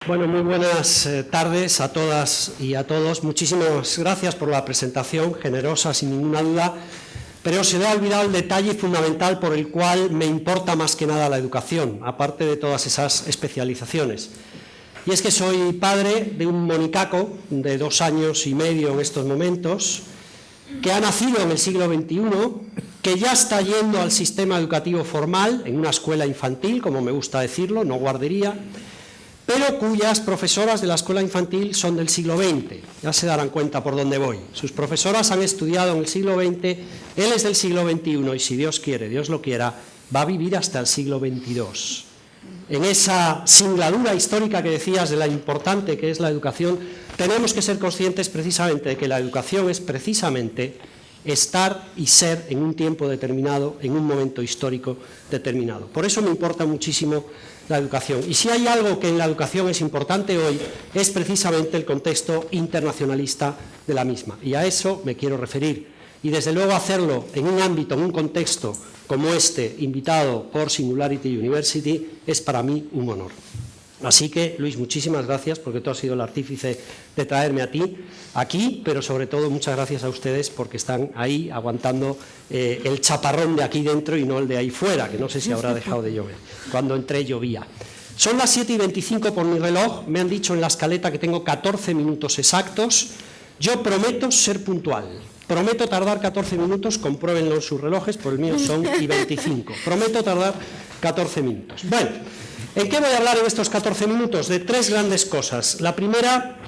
Bueno, muy buenas tardes a todas y a todos. Muchísimas gracias por la presentación, generosa sin ninguna duda, pero se le ha olvidado el detalle fundamental por el cual me importa más que nada la educación, aparte de todas esas especializaciones. Y es que soy padre de un monicaco de 2 años y medio en estos momentos, que ha nacido en el siglo XXI, que ya está yendo al sistema educativo formal, en una escuela infantil, como me gusta decirlo, no guardería, pero cuyas profesoras de la escuela infantil son del siglo XX. Ya se darán cuenta por dónde voy. Sus profesoras han estudiado en el siglo XX, él es del siglo XXI y si Dios quiere, Dios lo quiera, va a vivir hasta el siglo XXII. En esa singladura histórica que decías de la importante que es la educación, tenemos que ser conscientes precisamente de que la educación es precisamente estar y ser en un tiempo determinado, en un momento histórico determinado. Por eso me importa muchísimo la educación. Y si hay algo que en la educación es importante hoy, es precisamente el contexto internacionalista de la misma. Y a eso me quiero referir. Y desde luego hacerlo en un ámbito, en un contexto como este, invitado por Singularity University, es para mí un honor. Así que, Luis, muchísimas gracias porque tú has sido el artífice de traerme a ti aquí, pero sobre todo muchas gracias a ustedes porque están ahí aguantando el chaparrón de aquí dentro y no el de ahí fuera, que no sé si habrá dejado de llover. Cuando entré llovía. Son las 7:25 por mi reloj, me han dicho en la escaleta que tengo 14 minutos exactos. Yo prometo ser puntual. Prometo tardar 14 minutos, compruébenlo en sus relojes, por el mío son y 25. Prometo tardar 14 minutos. Bueno, ¿en qué voy a hablar en estos 14 minutos? De 3 grandes cosas. La primera,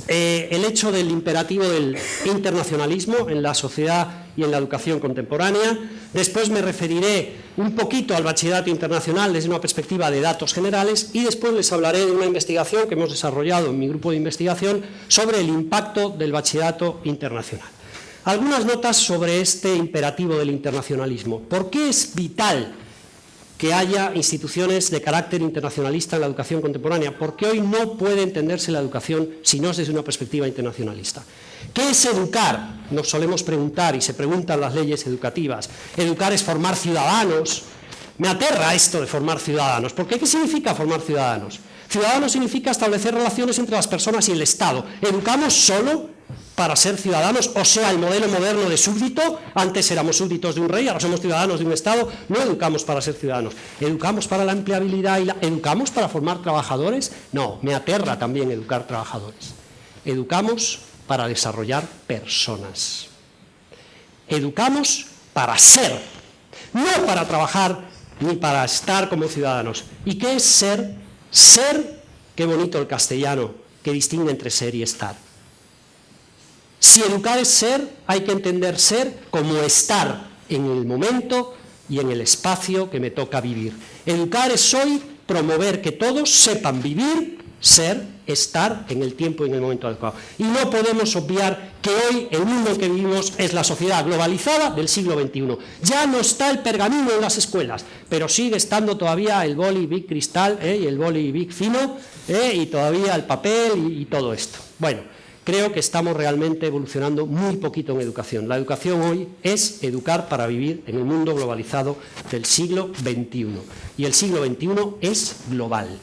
el hecho del imperativo del internacionalismo en la sociedad y en la educación contemporánea. Después me referiré un poquito al bachillerato internacional desde una perspectiva de datos generales y después les hablaré de una investigación que hemos desarrollado en mi grupo de investigación sobre el impacto del bachillerato internacional. Algunas notas sobre este imperativo del internacionalismo. ¿Por qué es vital que haya instituciones de carácter internacionalista en la educación contemporánea? Porque hoy no puede entenderse la educación si no es desde una perspectiva internacionalista. ¿Qué es educar? Nos solemos preguntar y se preguntan las leyes educativas. Educar es formar ciudadanos. Me aterra esto de formar ciudadanos. ¿Por qué? ¿Qué significa formar ciudadanos? Ciudadanos significa establecer relaciones entre las personas y el Estado. ¿Educamos solo para ser ciudadanos? O sea, el modelo moderno de súbdito, antes éramos súbditos de un rey, ahora somos ciudadanos de un Estado, no educamos para ser ciudadanos, educamos para la empleabilidad y ¿educamos para formar trabajadores? No, me aterra también educar trabajadores. Educamos para desarrollar personas. Educamos para ser, no para trabajar ni para estar como ciudadanos. ¿Y qué es ser? Ser, qué bonito el castellano, que distingue entre ser y estar. Si educar es ser, hay que entender ser como estar en el momento y en el espacio que me toca vivir. Educar es hoy promover que todos sepan vivir, ser, estar en el tiempo y en el momento adecuado. Y no podemos obviar que hoy el mundo en que vivimos es la sociedad globalizada del siglo XXI. Ya no está el pergamino en las escuelas, pero sigue estando todavía el boli big cristal y el boli big fino y todavía el papel y todo esto. Bueno, creo que estamos realmente evolucionando muy poquito en educación. La educación hoy es educar para vivir en el mundo globalizado del siglo XXI. Y el siglo XXI es global.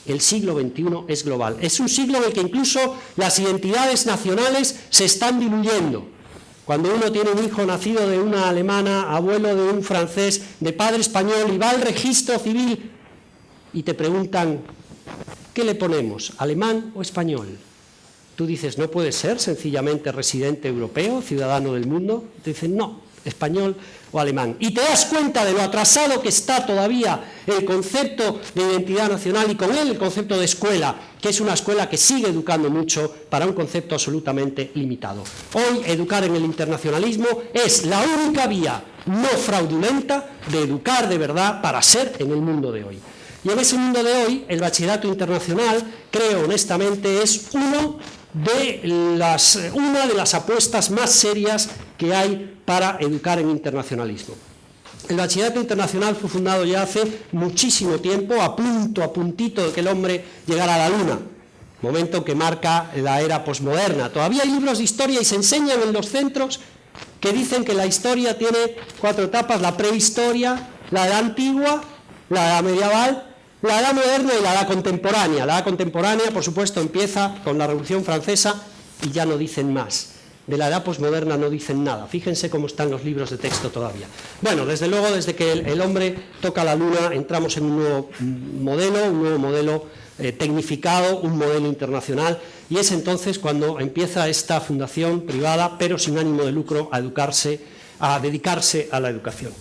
El siglo XXI es global. Es un siglo en el que incluso las identidades nacionales se están diluyendo. Cuando uno tiene un hijo nacido de una alemana, abuelo de un francés, de padre español, y va al registro civil y te preguntan, ¿qué le ponemos? ¿Alemán o español? Tú dices, ¿no puede ser sencillamente residente europeo, ciudadano del mundo? Te dicen, no, español o alemán. Y te das cuenta de lo atrasado que está todavía el concepto de identidad nacional y con él el concepto de escuela, que es una escuela que sigue educando mucho para un concepto absolutamente limitado. Hoy educar en el internacionalismo es la única vía no fraudulenta de educar de verdad para ser en el mundo de hoy. Y en ese mundo de hoy, el bachillerato internacional, creo honestamente, es una de las apuestas más serias que hay para educar en internacionalismo. El bachillerato internacional fue fundado ya hace muchísimo tiempo, a puntito de que el hombre llegara a la luna, momento que marca la era posmoderna. Todavía hay libros de historia y se enseñan en los centros que dicen que la historia tiene 4 etapas: la prehistoria, la edad antigua, la edad medieval La edad moderna y la edad contemporánea. La edad contemporánea, por supuesto, empieza con la Revolución Francesa y ya no dicen más. De la edad posmoderna no dicen nada. Fíjense cómo están los libros de texto todavía. Bueno, desde luego, desde que el hombre toca la luna, entramos en un nuevo modelo tecnificado, un modelo internacional, y es entonces cuando empieza esta fundación privada, pero sin ánimo de lucro, a dedicarse a la educación.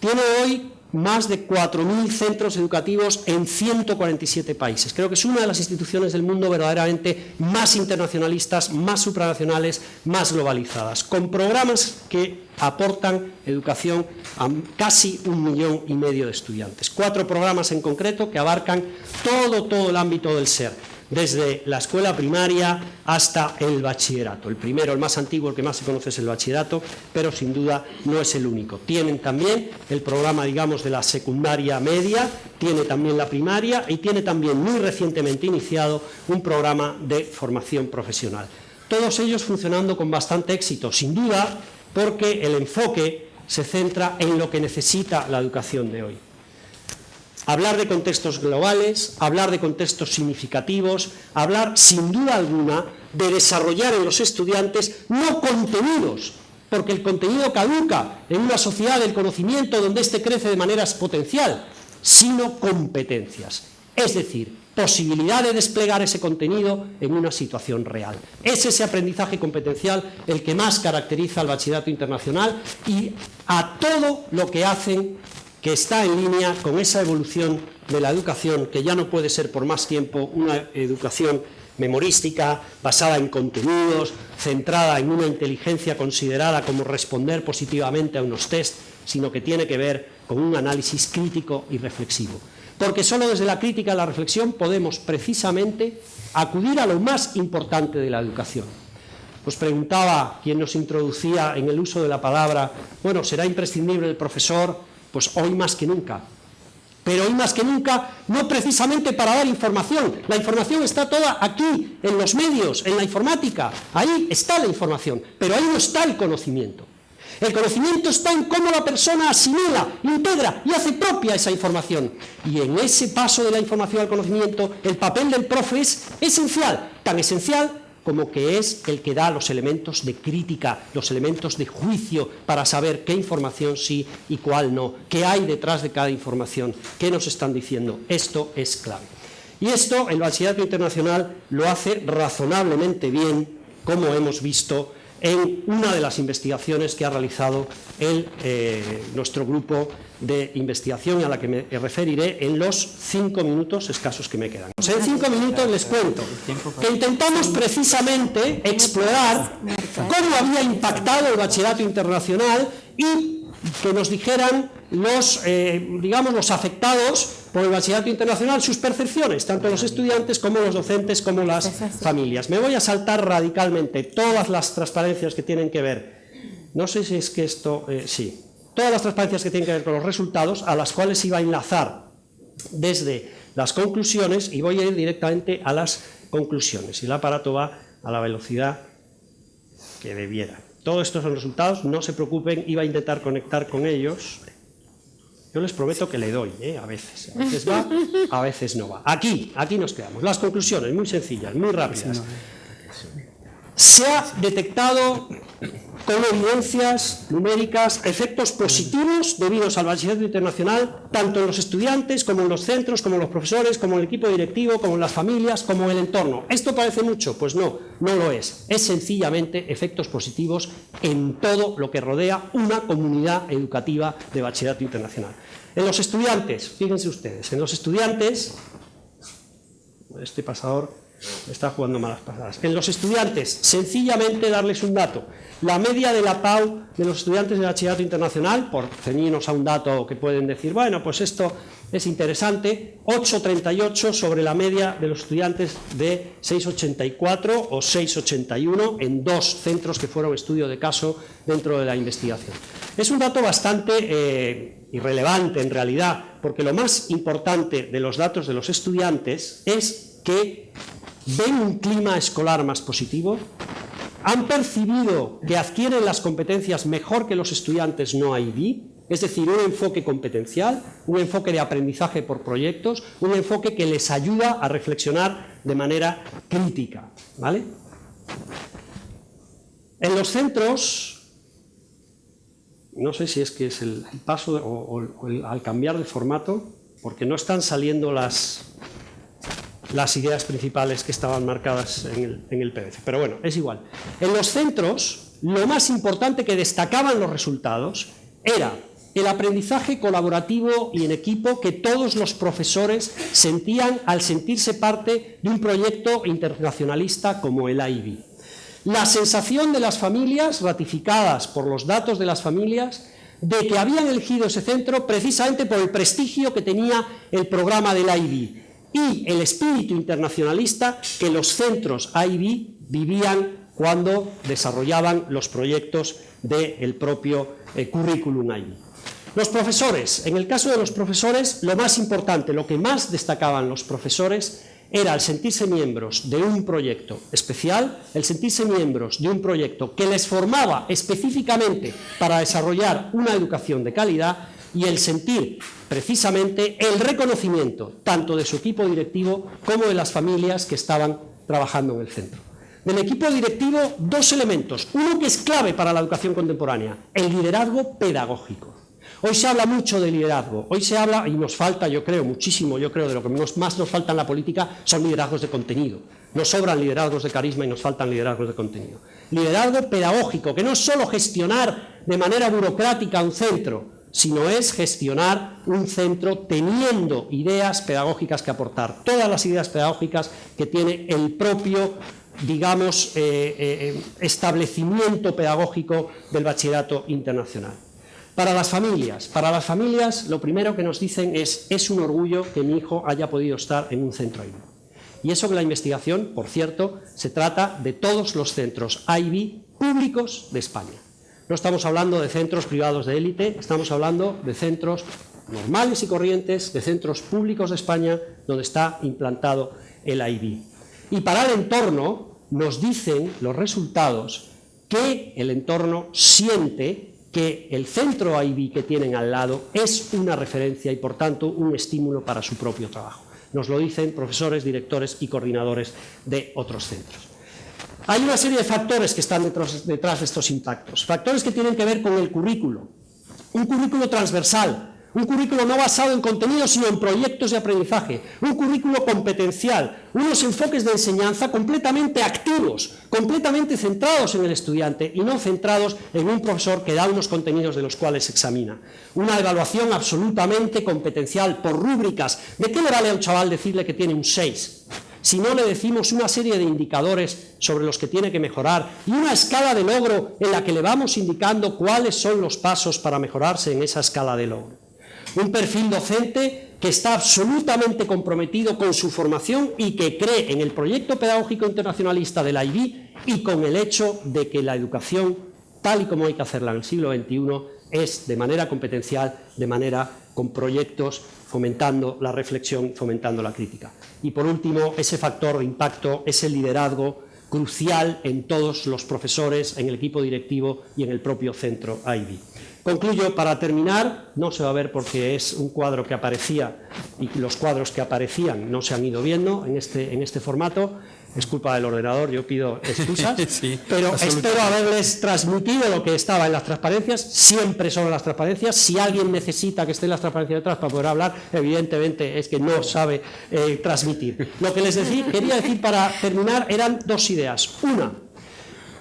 Tiene hoy más de 4.000 centros educativos en 147 países. Creo que es una de las instituciones del mundo verdaderamente más internacionalistas, más supranacionales, más globalizadas, con programas que aportan educación a casi 1,5 millones de estudiantes. 4 programas en concreto que abarcan todo el ámbito del ser, desde la escuela primaria hasta el bachillerato. El primero, el más antiguo, el que más se conoce es el bachillerato, pero sin duda no es el único. Tienen también el programa, digamos, de la secundaria media, tiene también la primaria y tiene también muy recientemente iniciado un programa de formación profesional. Todos ellos funcionando con bastante éxito, sin duda, porque el enfoque se centra en lo que necesita la educación de hoy. Hablar de contextos globales, hablar de contextos significativos, hablar sin duda alguna de desarrollar en los estudiantes no contenidos, porque el contenido caduca en una sociedad del conocimiento donde éste crece de manera exponencial, sino competencias, es decir, posibilidad de desplegar ese contenido en una situación real. Es ese aprendizaje competencial el que más caracteriza al bachillerato internacional y a todo lo que hacen, que está en línea con esa evolución de la educación, que ya no puede ser por más tiempo una educación memorística, basada en contenidos, centrada en una inteligencia considerada como responder positivamente a unos test, sino que tiene que ver con un análisis crítico y reflexivo. Porque solo desde la crítica y la reflexión podemos precisamente acudir a lo más importante de la educación. Os preguntaba quien nos introducía en el uso de la palabra, bueno, ¿será imprescindible el profesor? Pues hoy más que nunca. Pero hoy más que nunca, no precisamente para dar información. La información está toda aquí, en los medios, en la informática. Ahí está la información, pero ahí no está el conocimiento. El conocimiento está en cómo la persona asimila, integra y hace propia esa información. Y en ese paso de la información al conocimiento, el papel del profe es esencial, tan esencial como que es el que da los elementos de crítica, los elementos de juicio para saber qué información sí y cuál no, qué hay detrás de cada información, qué nos están diciendo. Esto es clave. Y esto el bachillerato internacional lo hace razonablemente bien, como hemos visto en una de las investigaciones que ha realizado nuestro grupo de investigación, a la que me referiré en los 5 minutos escasos que me quedan. En 5 minutos les cuento que intentamos precisamente explorar cómo había impactado el bachillerato internacional y que nos dijeran los afectados por el bachillerato internacional sus percepciones, tanto los estudiantes como los docentes como las familias. Me voy a saltar radicalmente todas las transparencias que tienen que ver, no sé si es que esto, sí, todas las transparencias que tienen que ver con los resultados, a las cuales iba a enlazar desde las conclusiones, y voy a ir directamente a las conclusiones, y el aparato va a la velocidad que debiera. Todos estos son resultados, no se preocupen, iba a intentar conectar con ellos. Yo les prometo que le doy, a veces va, a veces no va. Aquí nos quedamos. Las conclusiones, muy sencillas, muy rápidas. Se ha detectado con evidencias numéricas efectos positivos debidos al bachillerato internacional, tanto en los estudiantes, como en los centros, como en los profesores, como en el equipo directivo, como en las familias, como en el entorno. ¿Esto parece mucho? Pues no lo es. Es sencillamente efectos positivos en todo lo que rodea una comunidad educativa de bachillerato internacional. En los estudiantes, fíjense ustedes, en los estudiantes, este pasador está jugando malas pasadas. En los estudiantes, sencillamente darles un dato. La media de la PAU de los estudiantes de bachillerato internacional, por ceñirnos a un dato que pueden decir, bueno, pues esto es interesante, 8,38 sobre la media de los estudiantes de 6,84 o 6,81 en 2 centros que fueron estudio de caso dentro de la investigación. Es un dato bastante irrelevante en realidad, porque lo más importante de los datos de los estudiantes es que ven un clima escolar más positivo, han percibido que adquieren las competencias mejor que los estudiantes no IB, es decir, un enfoque competencial, un enfoque de aprendizaje por proyectos, un enfoque que les ayuda a reflexionar de manera crítica, ¿vale? En los centros, no sé si es que es el paso al cambiar de formato, porque no están saliendo las ideas principales que estaban marcadas en el PDF, pero bueno, es igual. En los centros, lo más importante que destacaban los resultados era el aprendizaje colaborativo y en equipo que todos los profesores sentían al sentirse parte de un proyecto internacionalista como el IB. La sensación de las familias, ratificadas por los datos de las familias, de que habían elegido ese centro precisamente por el prestigio que tenía el programa del IB y el espíritu internacionalista que los centros IB vivían cuando desarrollaban los proyectos del propio currículum IB. Los profesores, en el caso de los profesores, lo más importante, lo que más destacaban los profesores era el sentirse miembros de un proyecto especial, el sentirse miembros de un proyecto que les formaba específicamente para desarrollar una educación de calidad y el sentir precisamente el reconocimiento tanto de su equipo directivo como de las familias que estaban trabajando en el centro. Del equipo directivo, dos elementos, uno que es clave para la educación contemporánea, el liderazgo pedagógico. Hoy se habla mucho de liderazgo, hoy se habla, y nos falta, yo creo, muchísimo, de lo que más nos falta en la política son liderazgos de contenido. Nos sobran liderazgos de carisma y nos faltan liderazgos de contenido. Liderazgo pedagógico, que no es solo gestionar de manera burocrática un centro, sino es gestionar un centro teniendo ideas pedagógicas que aportar, todas las ideas pedagógicas que tiene el propio, digamos, establecimiento pedagógico del bachillerato internacional. Para las familias lo primero que nos dicen es un orgullo que mi hijo haya podido estar en un centro IB. Y eso que la investigación, por cierto, se trata de todos los centros IB públicos de España. No estamos hablando de centros privados de élite, estamos hablando de centros normales y corrientes, de centros públicos de España donde está implantado el IB. Y para el entorno nos dicen los resultados que el entorno siente que el centro IB que tienen al lado es una referencia y, por tanto, un estímulo para su propio trabajo. Nos lo dicen profesores, directores y coordinadores de otros centros. Hay una serie de factores que están detrás de estos impactos, factores que tienen que ver con el currículo, un currículo transversal, un currículo no basado en contenidos sino en proyectos de aprendizaje, un currículo competencial, unos enfoques de enseñanza completamente activos, completamente centrados en el estudiante y no centrados en un profesor que da unos contenidos de los cuales se examina. Una evaluación absolutamente competencial por rúbricas. ¿De qué le vale a un chaval decirle que tiene un 6? Si no le decimos una serie de indicadores sobre los que tiene que mejorar y una escala de logro en la que le vamos indicando cuáles son los pasos para mejorarse en esa escala de logro. Un perfil docente que está absolutamente comprometido con su formación y que cree en el proyecto pedagógico internacionalista de la IB y con el hecho de que la educación, tal y como hay que hacerla en el siglo XXI, es de manera competencial, de manera con proyectos, fomentando la reflexión, fomentando la crítica. Y por último, ese factor de impacto, ese liderazgo crucial en todos los profesores, en el equipo directivo y en el propio centro IB. Concluyo, para terminar, no se va a ver porque es un cuadro que aparecía y los cuadros que aparecían no se han ido viendo en este formato. Es culpa del ordenador, yo pido excusas, sí, pero espero haberles transmitido lo que estaba en las transparencias. Siempre son las transparencias. Si alguien necesita que estén las transparencias detrás para poder hablar, evidentemente es que no sabe transmitir. Lo que les quería decir para terminar eran dos ideas. Una,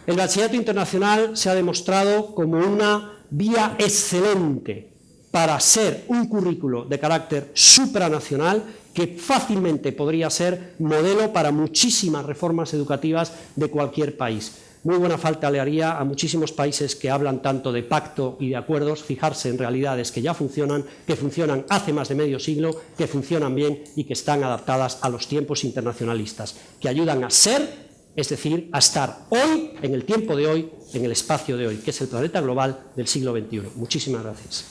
el bachillerato internacional se ha demostrado como una vía excelente para ser un currículo de carácter supranacional que fácilmente podría ser modelo para muchísimas reformas educativas de cualquier país. Muy buena falta le haría a muchísimos países que hablan tanto de pacto y de acuerdos, fijarse en realidades que ya funcionan, que funcionan hace más de medio siglo, que funcionan bien y que están adaptadas a los tiempos internacionalistas, que ayudan a ser, es decir, a estar hoy, en el tiempo de hoy, en el espacio de hoy, que es el planeta global del siglo XXI. Muchísimas gracias.